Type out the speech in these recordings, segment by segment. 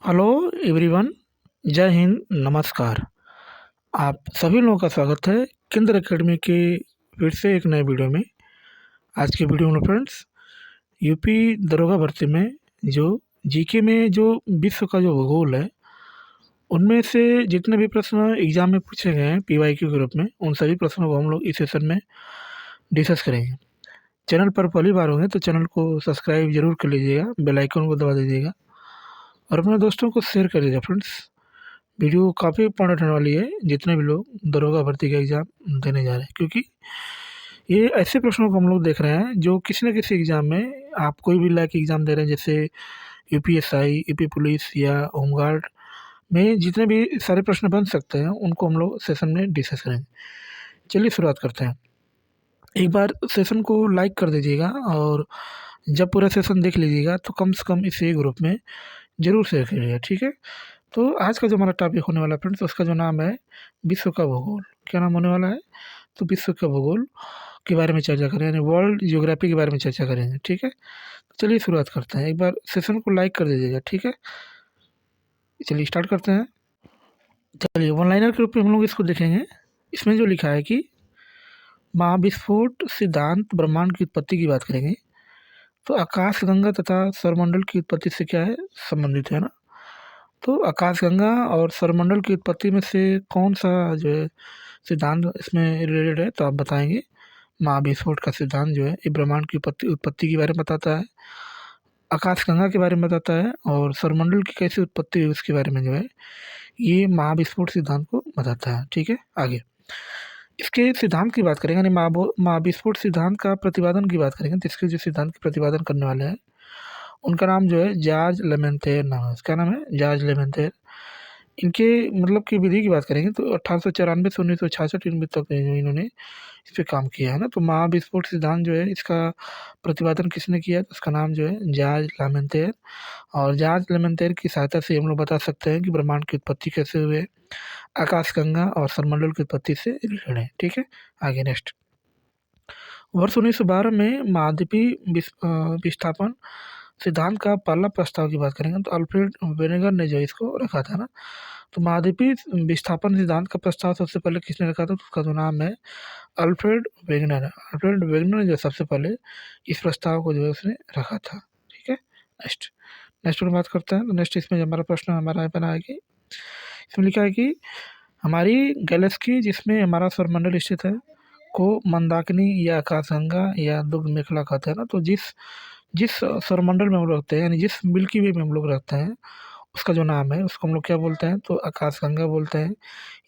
Hello everyone. जय हिंद, नमस्कार। आप सभी लोगों का स्वागत है केंद्र एकेडमी के फिर से एक नए वीडियो में। आज के वीडियो में फ्रेंड्स, यूपी दरोगा भर्ती में जो जीके में जो विश्व का जो भूगोल है, उनमें से जितने भी प्रश्न एग्जाम में पूछे गए हैं पीवाईक्यू के रूप में, उन सभी प्रश्नों को हम लोग इस सेशन में डिस्कस करेंगे। चैनल पर पहली बार होंगे तो चैनल को सब्सक्राइब जरूर कर लीजिएगा, बेल आइकन को दबा दीजिएगा और अपने दोस्तों को शेयर कर दीजिएगा। फ्रेंड्स, वीडियो काफ़ी इंपॉर्टेंट होने वाली है जितने भी लोग दरोगा भर्ती का एग्ज़ाम देने जा रहे हैं, क्योंकि ये ऐसे प्रश्नों को हम लोग देख रहे हैं जो किसी न किसी एग्ज़ाम में, आप कोई भी लायक एग्ज़ाम दे रहे हैं जैसे यूपीएसआई, यूपी पुलिस या होमगार्ड में जितने भी सारे प्रश्न बन सकते हैं उनको हम लोग सेशन में डिस्कस करेंगे। चलिए शुरुआत करते हैं। एक बार सेशन को लाइक कर दीजिएगा और जब पूरा सेशन देख लीजिएगा तो कम से कम इसे ग्रुप में ज़रूर शेयर करिएगा, ठीक है। तो आज का जो हमारा टॉपिक होने वाला है फ्रेंड्स, उसका जो नाम है विश्व का भूगोल। क्या नाम होने वाला है? तो विश्व का भूगोल के बारे में चर्चा करें, यानी वर्ल्ड जियोग्राफी के बारे में चर्चा करेंगे, ठीक है। तो चलिए शुरुआत करते हैं। एक बार सेशन को लाइक कर दीजिएगा, ठीक है। चलिए स्टार्ट करते हैं। चलिए वन लाइनर के रूप में हम लोग इसको देखेंगे। इसमें जो लिखा है कि महाविस्फोट सिद्धांत ब्रह्मांड की उत्पत्ति की बात करेंगे। तो आकाशगंगा तथा सौरमंडल की उत्पत्ति से क्या है, संबंधित है ना। तो आकाशगंगा और सौरमंडल की उत्पत्ति में से कौन सा जो है सिद्धांत इसमें रिलेटेड है, तो आप बताएंगे। महाविस्फोट का सिद्धांत जो है ये ब्रह्मांड की उत्पत्ति उत्पत्ति के बारे में बताता है, आकाशगंगा के बारे में बताता है, और सौरमंडल की कैसे उत्पत्ति हुई उसके बारे में जो है ये महाविस्फोट सिद्धांत को बताता है, ठीक है। आगे इसके सिद्धांत की बात करेंगे, यानी महाविस्फोट सिद्धांत का प्रतिपादन की बात करेंगे। तो इसके जो सिद्धांत के प्रतिपादन करने वाले हैं उनका नाम जो है जार्ज लेमेंथेर नाम है। इसका नाम है जार्ज लेमेंथेर। इनके मतलब की विधि की बात करेंगे तो 1894 से 1966 इन तक इन्होंने इस पे काम किया है ना। तो महाविस्फोट सिद्धांत जो है इसका प्रतिपादन किसने किया, तो उसका नाम जो है जार्ज लेमेंथेर। और जार्ज लेमेंथेर की सहायता से हम लोग बता सकते हैं कि ब्रह्मांड की उत्पत्ति कैसे हुए, आकाशगंगा और सौरमंडल की उत्पत्ति से रिलेटेड है, ठीक है। आगे नेक्स्ट, वर्ष 1912 में महाद्वीपीय विस्थापन सिद्धांत का पहला प्रस्ताव की बात करेंगे तो अल्फ्रेड वेनेगर ने जो इसको रखा था ना। तो महाद्वीपीय विस्थापन सिद्धांत का प्रस्ताव सबसे पहले किसने रखा था, तो उसका जो नाम है अल्फ्रेड वेगनर है। अल्फ्रेड वेगनर ने जो सबसे पहले इस प्रस्ताव को जो है उसने रखा था, ठीक है। नेक्स्ट नेक्स्ट पर बात करते हैं। तो नेक्स्ट इसमें जो हमारा प्रश्न हमारा बना है कि इसमें लिखा है कि हमारी गैलेक्सी जिसमें हमारा सौरमंडल स्थित है को मंदाकिनी या आकाशगंगा या दुग्ध मेखला कहते हैं ना। तो जिस जिस सौरमंडल में हम लोग रहते हैं, यानी जिस मिल्की वे में हम लोग रहते हैं, उसका जो नाम है उसको हम लोग क्या बोलते हैं, तो आकाशगंगा बोलते हैं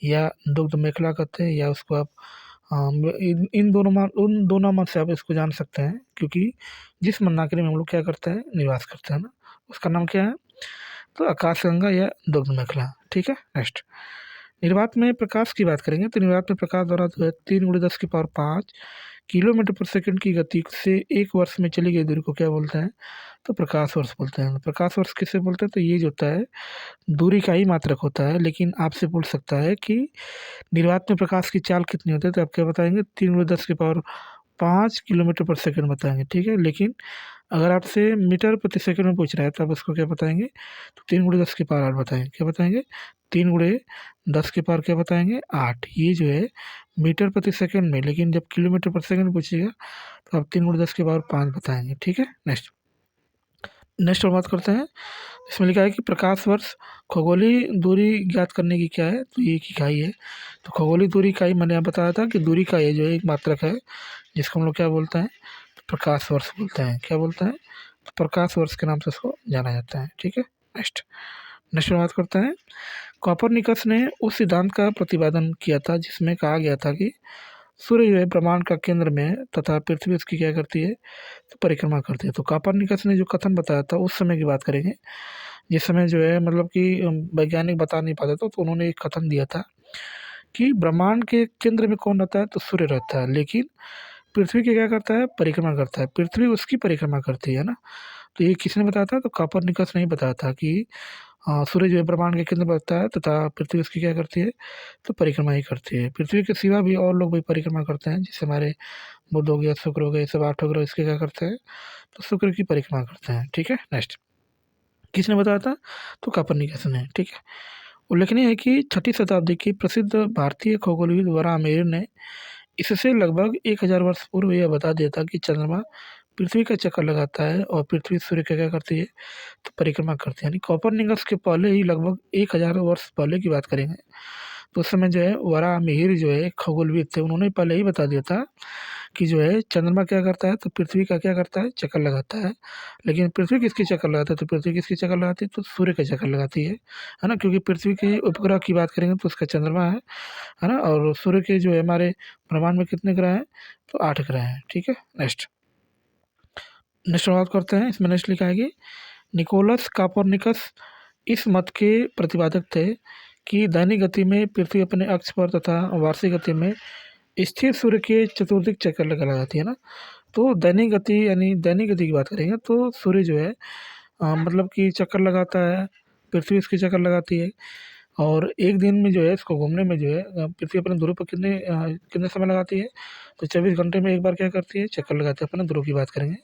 या दुग्ध मेखला कहते हैं, या उसको आप उन दोनों मत से आप इसको जान सकते हैं, क्योंकि जिस मंदाकिनी में हम लोग क्या करते हैं, निवास करते हैं ना, उसका नाम क्या है, तो आकाशगंगा या दुग्ध मेखला, ठीक है। नेक्स्ट, निर्वात में प्रकाश की बात करेंगे। तो निर्वात में प्रकाश द्वारा जो है 3 × 10⁵ किलोमीटर पर सेकंड की गति से एक वर्ष में चली गई दूरी को क्या बोलते हैं, तो प्रकाश वर्ष बोलते हैं। प्रकाश वर्ष किसे बोलते हैं, तो ये जो होता है दूरी का ही मात्रक होता है। लेकिन आपसे पूछ सकता है कि निर्वात में प्रकाश की चाल कितनी होती है, तो आप क्या बताएंगे, 3 × 10⁵ किलोमीटर पर सेकंड बताएंगे, ठीक है। लेकिन अगर आपसे मीटर प्रति सेकंड में पूछ रहा है तो आप उसको क्या बताएंगे, तो 3 × 10⁸ बताएंगे। क्या बताएंगे, 3 × 10⁻, क्या बताएंगे, 8। ये जो है मीटर प्रति सेकंड में, लेकिन जब किलोमीटर पर सेकंड पूछिएगा तो आप 3 × 10⁵ बताएंगे, ठीक है। नेक्स्ट नेक्स्ट और बात करते हैं। इसमें लिखा है कि प्रकाश वर्ष खगोलीय दूरी ज्ञात करने की क्या है, तो ये एक इकाई है। तो खगोलीय दूरी इकाई मैंने यहाँ बताया था कि दूरी का ये जो है एक मात्रक है, जिसको हम लोग क्या बोलते हैं, तो प्रकाश वर्ष बोलते हैं। क्या बोलते हैं, तो प्रकाश वर्ष के नाम से उसको जाना जाता है, ठीक है। नेक्स्ट नेक्स्ट बात करते हैं। कॉपरनिकस ने उस सिद्धांत का प्रतिपादन किया था जिसमें कहा गया था कि सूर्य जो है ब्रह्मांड का केंद्र में है तथा पृथ्वी उसकी क्या करती है, तो परिक्रमा करती है। तो कॉपरनिकस ने जो कथन बताया था उस समय की बात करेंगे, जिस समय जो है मतलब कि वैज्ञानिक बता नहीं पाते थे, तो उन्होंने एक कथन दिया था कि ब्रह्मांड के केंद्र में कौन रहता है, तो सूर्य रहता है, लेकिन पृथ्वी की क्या करता है, परिक्रमा करता है, पृथ्वी उसकी परिक्रमा करती है ना। तो ये किसने बताया था, तो कॉपरनिकस ने ही बताया था कि सूर्य जो है ब्रह्मांड के केंद्र में रहता है तथा पृथ्वी उसकी क्या करती है, तो परिक्रमा ही करती है। पृथ्वी के सिवा भी और लोग भी परिक्रमा करते हैं, जैसे हमारे बुध हो गया, शुक्र हो गया, ये सब 8 ग्रह इसके क्या करते हैं, तो शुक्र की परिक्रमा करते हैं, ठीक है। नेक्स्ट, किसने बताया था? तो कोपर्निकस ने, ठीक है। उल्लेखनीय है कि 6ठी शताब्दी की प्रसिद्ध भारतीय खगोलविद वराहमिहिर ने इससे लगभग 1000 वर्ष पूर्व यह बता दिया था कि चंद्रमा पृथ्वी का चक्कर लगाता है और पृथ्वी सूर्य का क्या करती है? तो परिक्रमा करती है। यानी कोपर्निकस के पहले ही लगभग 1000 वर्ष पहले की बात करेंगे, तो उस समय जो है वराहमिहिर जो है खगोलविद थे, उन्होंने पहले ही बता दिया था कि जो है चंद्रमा क्या करता है? तो पृथ्वी का क्या करता है? चक्कर लगाता है। लेकिन पृथ्वी किसकी चक्कर लगाता है? तो पृथ्वी किसकी चक्कर लगाती है? तो सूर्य का चक्कर लगाती है ना? क्योंकि पृथ्वी के उपग्रह की बात करेंगे तो उसका चंद्रमा है ना? और सूर्य के जो है हमारे ब्रह्मांड में कितने ग्रह हैं? तो 8 ग्रह हैं, ठीक है। नेक्स्ट नेक्स्ट बात करते हैं, इसमें नेक्स्ट लिखा है कि निकोलस कोपर्निकस इस मत के प्रतिपादक थे कि दैनिक गति में पृथ्वी अपने अक्ष पर तथा वार्षिक गति में स्थिर सूर्य के चतुर्दिक चक्कर लगाती है ना। तो दैनिक गति यानी दैनिक गति की बात करेंगे तो सूर्य जो है मतलब कि चक्कर लगाता है, पृथ्वी इसकी चक्कर लगाती है, और एक दिन में जो है इसको घूमने में जो है पृथ्वी अपने ध्रुव पर कितने समय लगाती है? तो 24 घंटे में एक बार क्या करती है? चक्कर लगाती है। अपने ध्रुव की बात करेंगे।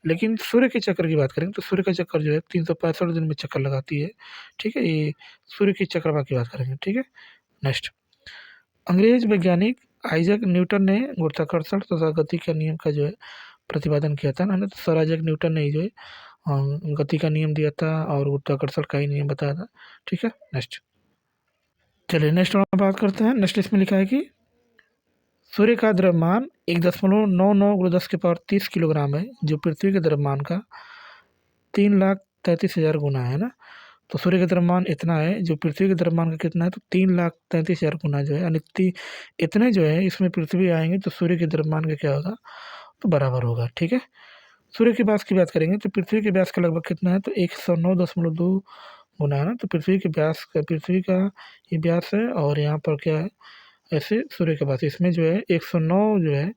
लेकिन सूर्य के चक्कर की बात करेंगे तो सूर्य का चक्कर जो है 365 दिन में चक्कर लगाती है, ठीक है। ये सूर्य की चक्रवाह की बात करेंगे, ठीक है। नेक्स्ट, अंग्रेज वैज्ञानिक आइजैक न्यूटन ने गुरुत्वाकर्षण तथा गति के नियम का जो है प्रतिपादन किया था ना। तो सर आइजैक न्यूटन ने ही जो है गति का नियम दिया था और गुरुत्वाकर्षण का ही नियम बताया था, ठीक है। नेक्स्ट चलिए नेक्स्ट हम बात करते हैं। नेक्स्ट इसमें लिखा है कि सूर्य का द्रव्यमान 1.99 × 10⁻30 किलोग्राम है, जो पृथ्वी के द्रव्यमान का 3,33,000 गुना है ना। तो सूर्य का द्रव्यमान इतना है, जो पृथ्वी के द्रव्यमान का कितना है? तो 3,33,000 गुना जो है, यानी इतने जो है इसमें पृथ्वी आएंगे तो सूर्य के द्रव्यमान का क्या होगा? तो बराबर होगा, ठीक है। सूर्य के व्यास की बात करेंगे तो पृथ्वी के व्यास का लगभग कितना है? तो 109.2 गुना है ना। तो पृथ्वी का ये व्यास है और यहाँ पर क्या है? ऐसे सूर्य के व्यास, इसमें जो है 109 जो है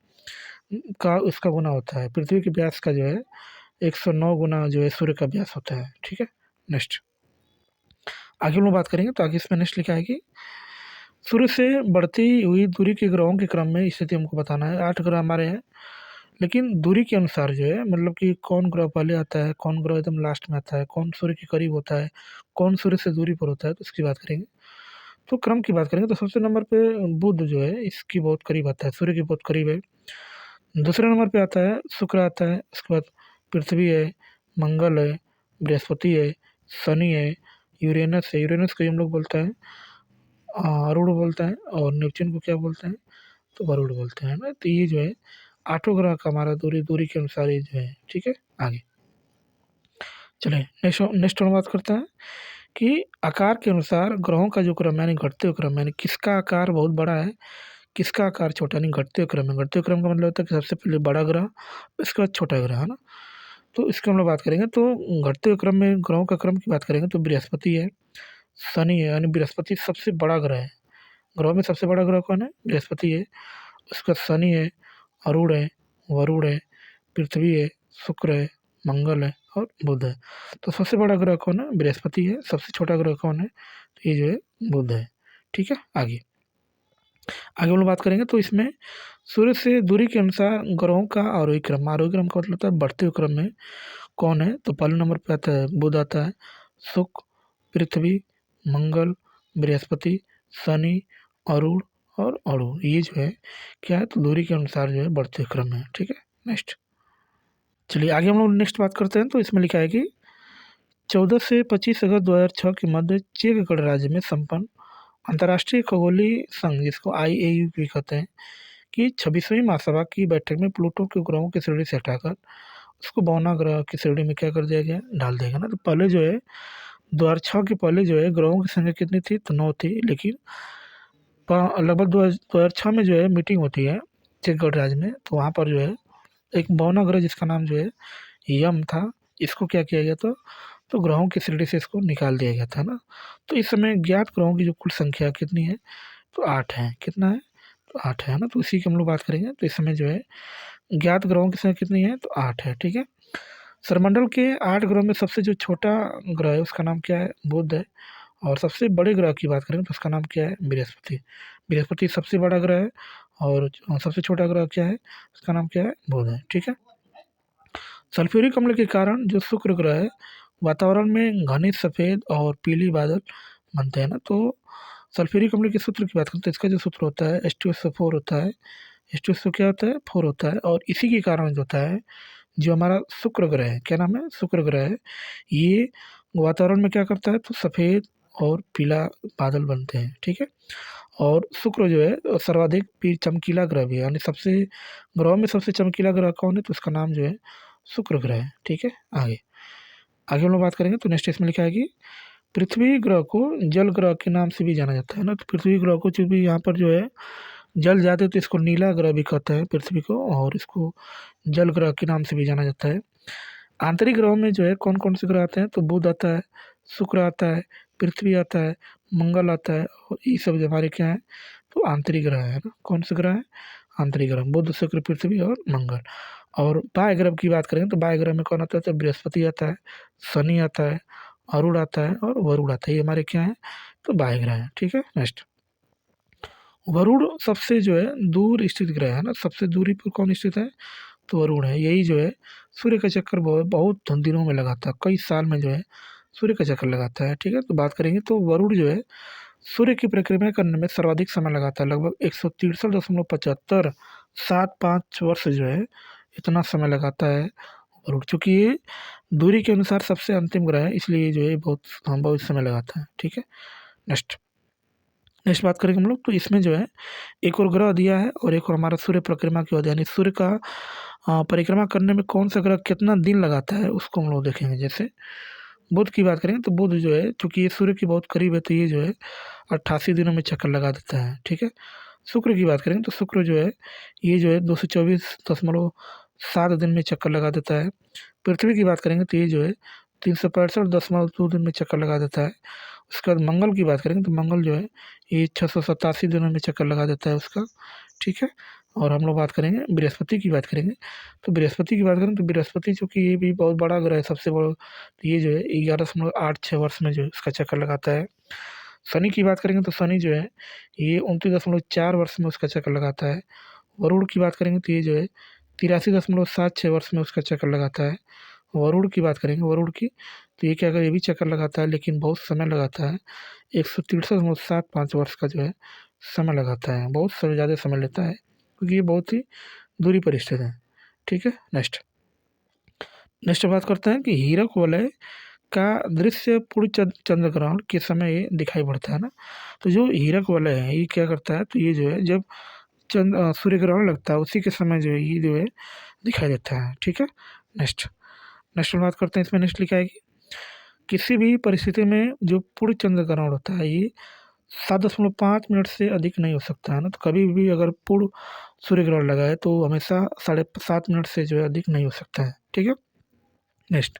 का उसका गुना होता है। पृथ्वी के व्यास का जो है 109 गुना जो है सूर्य का व्यास होता है, ठीक है। नेक्स्ट आगे हम लोग बात करेंगे, तो आगे इसमें नेक्स्ट लिखा है कि सूर्य से बढ़ती हुई दूरी के ग्रहों के क्रम में स्थिति हमको बताना है। 8 ग्रह हमारे हैं, लेकिन दूरी के अनुसार जो है मतलब कि कौन ग्रह पहले आता है, कौन ग्रह एकदम लास्ट में आता है, कौन सूर्य के करीब होता है, कौन सूर्य से दूरी पर होता है, तो इसकी बात करेंगे। तो क्रम की बात करेंगे तो सबसे नंबर पे बुध जो है इसकी बहुत करीब आता है, सूर्य के बहुत करीब है। दूसरे नंबर पे आता है शुक्र आता है, उसके बाद पृथ्वी है, मंगल है, बृहस्पति है, शनि है, यूरेनस है। यूरेनस को हम लोग बोलते हैं अरुण बोलते हैं, और नेपच्यून को क्या बोलते हैं? तो वरुण बोलते हैं ना। तो ये जो है 8 ग्रह का हमारा दूरी दूरी के अनुसार ये जो है, ठीक है। आगे चलिए नेक्स्ट हम बात करते हैं कि आकार के अनुसार ग्रहों का जो क्रम यानी घटते हुए क्रम, यानी किसका आकार बहुत बड़ा है, किसका आकार छोटा, नहीं घटते हुए क्रम है। घटते हुए क्रम का मतलब होता है कि सबसे पहले बड़ा ग्रह, इसके बाद छोटा ग्रह, है ना। तो इसके हम लोग बात करेंगे तो घटते हुए क्रम में ग्रहों का क्रम की बात करेंगे तो बृहस्पति है, शनि है, यानी बृहस्पति सबसे बड़ा ग्रह है। ग्रहों में सबसे बड़ा ग्रह कौन है? बृहस्पति है। उसके बाद शनि है, अरुण है, वरुण है, पृथ्वी है, शुक्र है, मंगल है और बुध है। तो सबसे बड़ा ग्रह कौन है? बृहस्पति है। सबसे छोटा ग्रह कौन है? तो ये जो है बुध है, ठीक है। आगे आगे हम लोग बात करेंगे तो इसमें सूर्य से दूरी के अनुसार ग्रहों का आरोही क्रम, आरोही क्रम का मतलब होता है बढ़ते हुए क्रम में कौन है? तो पहले नंबर पे आता है बुध आता है, शुक्र, पृथ्वी, मंगल, बृहस्पति, शनि, अरुण और अरुण, ये जो है क्या है? तो दूरी के अनुसार जो है बढ़ते हुए क्रम है, ठीक है। नेक्स्ट चलिए आगे हम लोग नेक्स्ट बात करते हैं, तो इसमें लिखा है कि 14 से 25 अगस्त 2006 के मध्य चेक गणराज्य में संपन्न अंतर्राष्ट्रीय खगोलीय संघ, जिसको IAU भी कहते हैं, कि 26वीं महासभा की बैठक में प्लूटो के ग्रहों की श्रेणी से हटाकर उसको बौना ग्रह की श्रेणी में क्या कर दिया गया? डाल दिया गया ना। तो पहले जो है 2006 के पहले जो है ग्रहों की संख्या कितनी थी? तो 9 थी। लेकिन लगभग 2006 में जो है मीटिंग होती है चेक गणराज्य में, तो वहाँ पर जो है एक बौना ग्रह जिसका नाम जो है यम था, इसको क्या किया गया था? तो ग्रहों की श्रेणी से इसको निकाल दिया गया था ना। तो इस समय ज्ञात ग्रहों की जो कुल संख्या कितनी है? तो 8 है। कितना है? तो 8 है ना। तो इसी की हम लोग बात करेंगे। तो इस समय जो है ज्ञात ग्रहों की संख्या कितनी है? तो 8 है, ठीक है। सौरमंडल के 8 ग्रहों में सबसे जो छोटा ग्रह है उसका नाम क्या है? बुध है। और सबसे बड़े ग्रह की बात करें तो उसका नाम क्या है? बृहस्पति। बृहस्पति सबसे बड़ा ग्रह है और सबसे छोटा ग्रह क्या है? उसका नाम क्या है? बुध है, ठीक है। सल्फ्यूरिक अम्ल के कारण जो शुक्र ग्रह है वातावरण में घने सफ़ेद और पीली बादल बनते हैं ना, तो सल्फ्यूरिक अम्ल के सूत्र की बात करते हैं, इसका जो सूत्र होता है H2SO4 होता है। H2SO क्या होता है? 4 होता है। और इसी के कारण जो होता है, जो हमारा शुक्र ग्रह है, क्या नाम है? शुक्र ग्रह है। ये वातावरण में क्या करता है? तो सफ़ेद और पीला बादल बनते हैं, ठीक है। और शुक्र जो है सर्वाधिक चमकीला ग्रह भी है, यानी सबसे ग्रहों में सबसे चमकीला ग्रह कौन है? तो उसका नाम जो है शुक्र ग्रह है, ठीक है। आगे आगे हम लोग बात करेंगे, तो नेक्स्ट इसमें लिखा है कि पृथ्वी ग्रह को जल ग्रह के नाम से भी जाना जाता है ना। तो पृथ्वी ग्रह को चूंकि यहाँ पर जो है जल जाते तो इसको नीला ग्रह भी कहते हैं पृथ्वी को, और इसको जल ग्रह के नाम से भी जाना जाता है। आंतरिक ग्रहों में जो है कौन कौन से ग्रह आते हैं? तो बुध आता है, शुक्र आता है, पृथ्वी आता है, मंगल आता है, और ये सब जो हमारे क्या है? तो आंतरिक ग्रह है ना। कौन से ग्रह है? आंतरिक ग्रह, बुध, शुक्र, पृथ्वी और मंगल। और बाह्य ग्रह की बात करें तो बाह्य ग्रह में कौन आता है? तो बृहस्पति आता है, शनि आता है, अरुण आता है और वरुण आता है। ये हमारे क्या है? तो बाह्य ग्रह है, ठीक है। नेक्स्ट, वरुण सबसे जो है दूर स्थित ग्रह है ना। सबसे दूरी पर कौन स्थित है? तो वरुण है। यही जो है सूर्य का चक्कर बहुत बहुत दिनों में लगाता है, कई साल में जो है सूर्य का चक्कर लगाता है, ठीक है। तो बात करेंगे तो वरुण जो है सूर्य की परिक्रमा करने में सर्वाधिक समय लगाता है, लगभग 163.75 जो है इतना समय लगाता है वरुण। चूँकि ये दूरी के अनुसार सबसे अंतिम ग्रह है, इसलिए जो है बहुत समय लगाता है, ठीक है। नेक्स्ट नेक्स्ट बात करेंगे हम लोग, तो इसमें जो है एक और ग्रह दिया है और एक और हमारा सूर्य परिक्रमा की ओर, यानी सूर्य का परिक्रमा करने में कौन सा ग्रह कितना दिन लगाता है उसको हम लोग देखेंगे। जैसे बुध की बात करें तो बुध जो है चूँकि ये सूर्य के बहुत करीब है, तो ये जो है 88 दिनों में चक्कर लगा देता है, ठीक है। शुक्र की बात करें तो शुक्र जो है ये जो है 224.7 दिन में चक्कर लगा देता है। पृथ्वी की बात करेंगे तो ये जो है 365.2 दिन में चक्कर लगा देता है। उसके बाद मंगल की बात करेंगे तो मंगल जो है ये 687 दिनों में चक्कर लगा देता है उसका, ठीक है। और हम लोग बात करेंगे बृहस्पति की बात करेंगे, तो बृहस्पति की बात करें तो बृहस्पति चूँकि ये भी बहुत बड़ा ग्रह है, सबसे बड़ा, तो ये जो है 11.86 वर्ष में जो है उसका चक्कर लगाता है। शनि की बात करेंगे तो शनि जो है ये 29.4 वर्ष में उसका चक्कर लगाता है। वरुण की बात करेंगे तो ये जो है 83.76 वर्ष में उसका चक्कर लगाता है। वरुण की बात करेंगे, वरुण की, तो ये क्या, ये भी चक्कर लगाता है लेकिन बहुत समय लगाता है, 163.75 वर्ष का जो है समय लगाता है, बहुत समय ज़्यादा समय लेता है क्योंकि ये बहुत ही दूरी पर स्थित है, ठीक है। नेक्स्ट नेक्स्ट बात करते हैं कि हीरक वलय का दृश्य पूर्ण चंद्र ग्रहण के समय ये दिखाई पड़ता है ना। तो जो हीरक वलय है ये क्या करता है? तो ये जो है जब सूर्य ग्रहण लगता है उसी के समय जो है ये जो है दिखाई देता है, ठीक है। नेक्स्ट नेक्स्ट बात करते हैं, इसमें नेक्स्ट लिखा है कि किसी भी परिस्थिति में जो पूर्ण चंद्र ग्रहण होता है ये 7.5 मिनट से अधिक नहीं हो सकता है ना। तो कभी भी अगर पूर्ण सूर्य ग्रहण लगा है तो हमेशा 7.5 मिनट से जो है अधिक नहीं हो सकता है, ठीक है। नेक्स्ट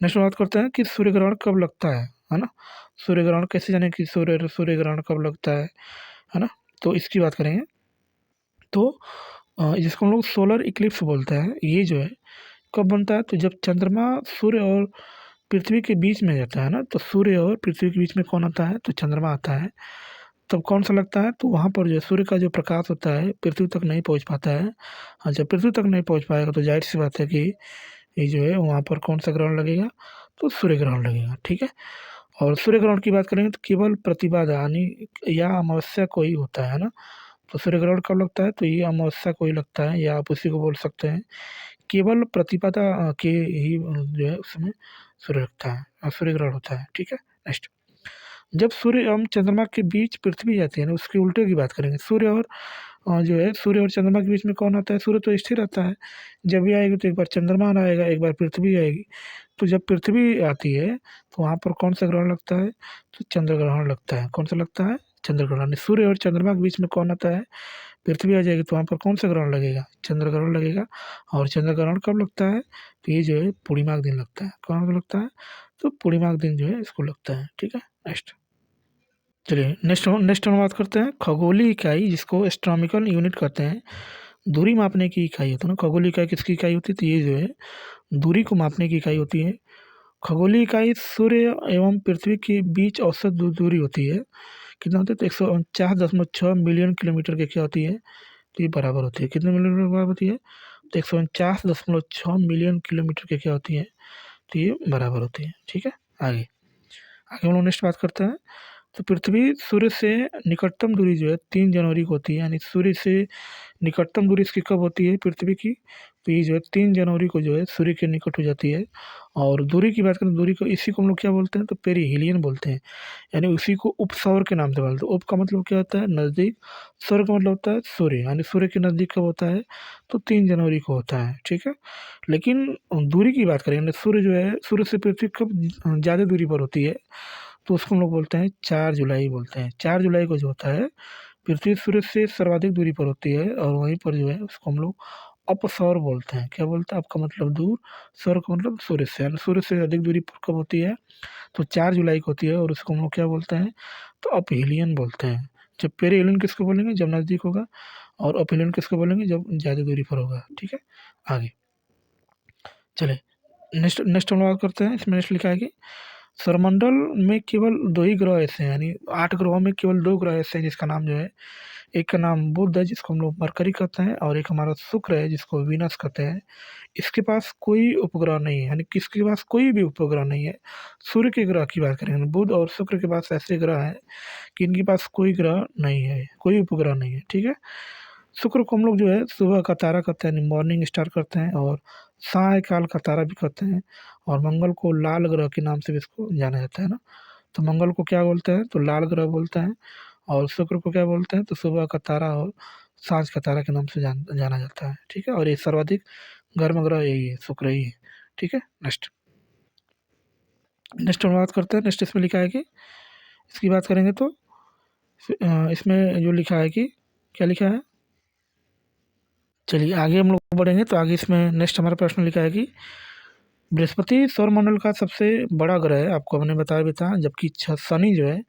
नेक्स्ट बात करते हैं कि सूर्य ग्रहण कब लगता है ना। सूर्य ग्रहण कैसे जाने कि सूर्य ग्रहण कब लगता है ना। तो इसकी बात करेंगे तो जिसको हम लोग सोलर इक्लिप्स बोलते हैं, ये जो है कब बनता है? तो जब चंद्रमा सूर्य और पृथ्वी के बीच में रहता है ना। तो सूर्य और पृथ्वी के बीच में कौन आता है? तो चंद्रमा आता है। तब कौन सा लगता है? तो वहाँ पर जो है सूर्य का जो प्रकाश होता है पृथ्वी तक नहीं पहुँच पाता है, और जब पृथ्वी तक नहीं पहुँच पाएगा तो जाहिर सी बात है कि ये जो है वहाँ पर कौन सा ग्रहण लगेगा? तो सूर्य ग्रहण लगेगा, ठीक है। और सूर्य ग्रहण की बात करेंगे तो केवल प्रतिबाधा यानी या अमावस्या को ही होता है ना। तो सूर्य ग्रहण कब लगता है? तो ये अमावस्या को ही लगता है, या आप उसी को बोल सकते हैं केवल प्रतिपदा के ही जो है उसमें सूर्य लगता है, सूर्य ग्रहण होता है, ठीक है। नेक्स्ट, जब सूर्य एवं चंद्रमा के बीच पृथ्वी आती है ना, उसके उल्टे की बात करेंगे। सूर्य और जो है सूर्य और चंद्रमा के बीच में कौन आता है? सूर्य तो स्थिर रहता है, जब भी आएगी तो एक बार चंद्रमा आएगा, एक बार पृथ्वी आएगी। तो जब पृथ्वी आती है तो वहाँ पर कौन सा ग्रहण लगता है? तो चंद्र ग्रहण लगता है। कौन सा लगता है? चंद्र ग्रहण। सूर्य और चंद्रमा के बीच में कौन आता है? पृथ्वी आ जाएगी तो वहाँ पर कौन सा ग्रहण लगेगा? चंद्र ग्रहण लगेगा। और चंद्र ग्रहण कब लगता है? तो ये जो है पूर्णिमा के दिन लगता है। कौन सा लगता है? तो पूर्णिमा के दिन जो है इसको लगता है, ठीक है। नेक्स्ट, चलिए नेक्स्ट हम बात करते हैं खगोलीय इकाई, जिसको एस्ट्रोनॉमिकल यूनिट कहते हैं। दूरी मापने की इकाई होती है ना। खगोलीय इकाई किसकी इकाई होती है? तो ये जो है दूरी को मापने की इकाई होती है। खगोलीय इकाई सूर्य एवं पृथ्वी के बीच औसत दूरी होती है। कितना होती है? तो 149.6 मिलियन किलोमीटर की क्या होती है? तो ये बराबर होती है, कितने मिलियन बराबर होती है? तो 149.6 मिलियन किलोमीटर की क्या होती है? तो ये बराबर होती है। ठीक है, आगे आगे हम लोग नेक्स्ट बात करते हैं। तो पृथ्वी सूर्य से निकटतम दूरी जो है 3 जनवरी को होती है, यानी सूर्य से निकटतम दूरी इसकी कब होती है पृथ्वी की, तो ये जो है 3 जनवरी को जो है सूर्य के निकट हो जाती है। और दूरी की बात करें, दूरी को इसी को हम लोग क्या बोलते हैं, तो पेरीहिलियन बोलते हैं, यानी उसी को उपसौर के नाम से बोलते हैं। उप का मतलब क्या होता है, नज़दीक, सौर का मतलब होता है सूर्य, यानी सूर्य के नज़दीक कब होता है, तो 3 जनवरी को होता है। ठीक है, लेकिन दूरी की बात करें, यानी सूर्य जो है सूर्य से पृथ्वी कब ज़्यादा दूरी पर होती है, तो उसको हम लोग बोलते हैं 4 जुलाई बोलते हैं। 4 जुलाई को जो होता है पृथ्वी सूर्य से सर्वाधिक दूरी पर होती है, और वहीं पर जो है उसको हम लोग अपसौर बोलते हैं। क्या बोलते हैं, आपका मतलब दूर, सौर का मतलब सूर्य से, यानी सूर्य से अधिक दूरी पर कब होती है, तो 4 जुलाई को होती है, और उसको हम लोग क्या बोलते हैं, तो अपहिलियन बोलते हैं। जब पेरिहिलियन किसको बोलेंगे, जब नज़दीक होगा, और अपहिलियन किसको बोलेंगे, जब ज़्यादा दूरी पर होगा। ठीक है, आगे चले नेक्स्ट नेक्स्ट हम लोग बात करते हैं। इसमें नेक्स्ट लिखा है कि सौरमंडल में केवल 2 ही ग्रह ऐसे हैं, यानी 8 ग्रहों में केवल 2 ग्रह ऐसे हैं जिसका नाम जो है, एक का नाम बुध है जिसको हम लोग मरकरी कहते हैं, और एक हमारा शुक्र है जिसको वीनस कहते हैं। इसके पास कोई उपग्रह नहीं है, यानी किसके पास कोई भी उपग्रह नहीं है। सूर्य के ग्रह की बात करेंगे, बुध और शुक्र के पास ऐसे ग्रह हैं कि इनके पास कोई ग्रह नहीं है, कोई उपग्रह नहीं है। ठीक है, शुक्र को हम लोग जो है सुबह का तारा कहते हैं, मॉर्निंग स्टार करते हैं, और सायकाल का तारा भी कहते हैं। और मंगल को लाल ग्रह के नाम से भी इसको जाना जाता है ना, तो मंगल को क्या बोलते हैं, तो लाल ग्रह बोलते हैं। और शुक्र को क्या बोलते हैं, तो सुबह का तारा और साँझ का तारा के नाम से जाना जाता है। ठीक है, और ये सर्वाधिक गर्म ग्रह यही है, शुक्र ही है। ठीक है, नेक्स्ट नेक्स्ट हम बात करते हैं। नेक्स्ट इसमें लिखा है कि इसकी बात करेंगे तो इसमें जो लिखा है कि क्या लिखा है, चलिए आगे हम लोग बढ़ेंगे। तो आगे इसमें नेक्स्ट हमारा प्रश्न लिखा है कि बृहस्पति सौरमंडल का सबसे बड़ा ग्रह है, आपको हमने बताया भी था, जबकि शनि जो है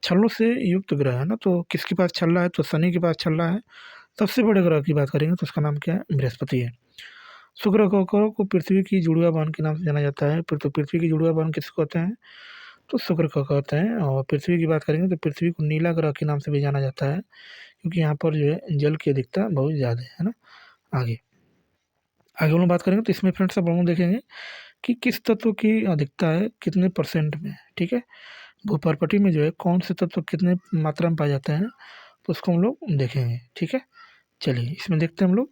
छल्लों से युक्त ग्रह है ना, तो किसके पास छल्ला है, तो शनि के पास छल्ला है। सबसे बड़े ग्रह की बात करेंगे तो उसका नाम क्या है, बृहस्पति है। शुक्र ग्रह को पृथ्वी की जुड़वा बहन के नाम से जाना जाता है। तो पृथ्वी की जुड़वा बहन किसको कहते हैं, तो शुक्र को कहते हैं। और पृथ्वी की बात करेंगे तो पृथ्वी को नीला ग्रह के नाम से भी जाना जाता है, क्योंकि यहाँ पर जो है जल की अधिकता बहुत ज़्यादा है ना। आगे आगे हम लोग बात करेंगे तो इसमें फ्रेंड्स अब हम लोग देखेंगे कि किस तत्व की अधिकता है कितने परसेंट में। ठीक है, भूपर्पटी में जो है कौन से तत्व कितने मात्रा में पाए जाते हैं, तो उसको हम लोग देखेंगे। ठीक है, चलिए इसमें देखते हैं हम लोग।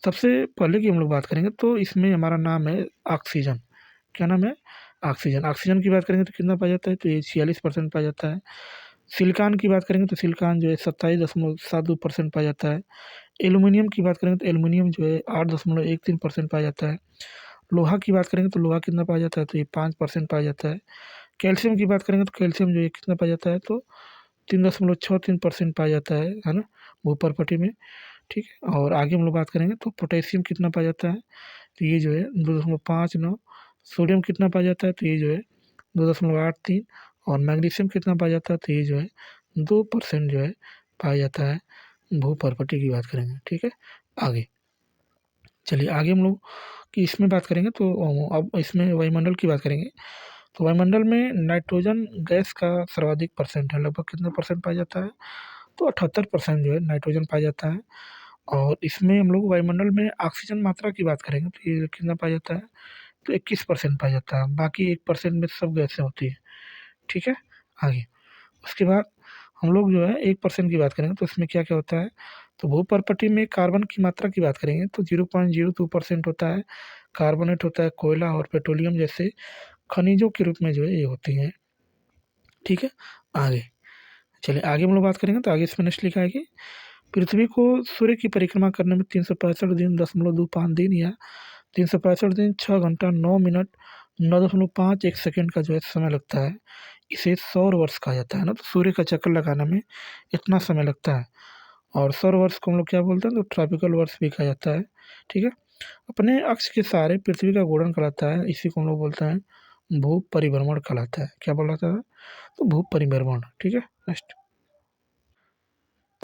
सबसे पहले की हम लोग बात करेंगे तो इसमें हमारा नाम है ऑक्सीजन। क्या नाम है, ऑक्सीजन। ऑक्सीजन की बात करेंगे तो कितना पाया जाता है, तो ये 46% पाया जाता है। सिलिकॉन की बात करेंगे तो सिलिकॉन जो है 27.72% पाया जाता है। एल्युमिनियम की बात करेंगे तो एल्युमिनियम जो है 8.13% पाया जाता है। लोहा की बात करेंगे तो लोहा कितना पाया जाता है, तो ये 5% पाया जाता है। कैल्शियम की बात करेंगे तो कैल्शियम जो है कितना पाया जाता है, तो 3.63% पाया जाता है ना, भूपर्पटी में। ठीक है, और आगे हम लोग बात करेंगे तो पोटेशियम कितना पाया जाता है, तो ये जो है 2.59। सोडियम कितना पाया जाता है, तो ये जो है 2.83। और मैग्नीशियम कितना पाया जाता है, तो ये जो है 2% जो है पाया जाता है, भूपर्पटी की बात करेंगे। ठीक है, आगे चलिए आगे हम लोग कि इसमें बात करेंगे तो अब इसमें वायुमंडल की बात करेंगे। तो वायुमंडल में नाइट्रोजन गैस का सर्वाधिक परसेंट है, लगभग कितना परसेंट पाया जाता है, तो 78% जो है नाइट्रोजन पाया जाता है। और इसमें हम लोग वायुमंडल में ऑक्सीजन मात्रा की बात करेंगे तो ये कितना पाया जाता है, तो 21% पाया जाता है, बाकी 1% में सब गैसें होती है। ठीक है, आगे उसके बाद हम लोग जो है 1% की बात करेंगे तो इसमें क्या क्या होता है, तो भूपर्पटी में कार्बन की मात्रा की बात करेंगे तो 0.02% होता है। कार्बोनेट होता है, कोयला और पेट्रोलियम जैसे खनिजों के रूप में जो है ये होती हैं। ठीक है, आगे चलिए आगे हम लोग बात करेंगे तो आगे इसमें नेक्स्ट लिखा है कि पृथ्वी को सूर्य की परिक्रमा करने में 365 दिन 0.25 दिन या 365 दिन 6 घंटा 9 मिनट 9.51 का जो है समय लगता है। इसे सौर वर्ष कहा जाता है ना, तो सूर्य का चक्कर लगाने में इतना समय लगता है। और सौर वर्ष को हम लोग क्या बोलते हैं, तो ट्रॉपिकल वर्ष भी कहा जाता है। ठीक है, अपने अक्ष के सहारे पृथ्वी का घूर्णन कहलाता है, इसी को हम लोग बोलते हैं भू परिभ्रमण कहलाता है। क्या बोला जाता है, तो भू परिभ्रमण। ठीक है, नेक्स्ट।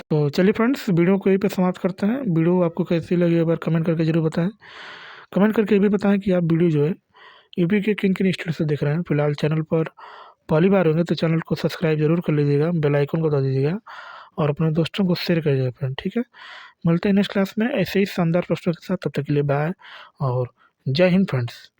तो चलिए फ्रेंड्स, वीडियो को यहीं पे समाप्त करते हैं। वीडियो आपको कैसी लगी एक बार कमेंट करके जरूर बताएं। कमेंट करके ये भी बताएं कि आप वीडियो जो है यूपी के किन किन स्टेट से देख रहे हैं। फिलहाल चैनल पर पहली बार होंगे तो चैनल को सब्सक्राइब जरूर कर लीजिएगा, बेल आइकन को दबा दीजिएगा, और अपने दोस्तों को शेयर कर दीजिएगा फ्रेंड। ठीक है, मिलते हैं नेक्स्ट क्लास में ऐसे ही शानदार प्रश्नों के साथ। तब तक के लिए बाय और जय हिंद फ्रेंड्स।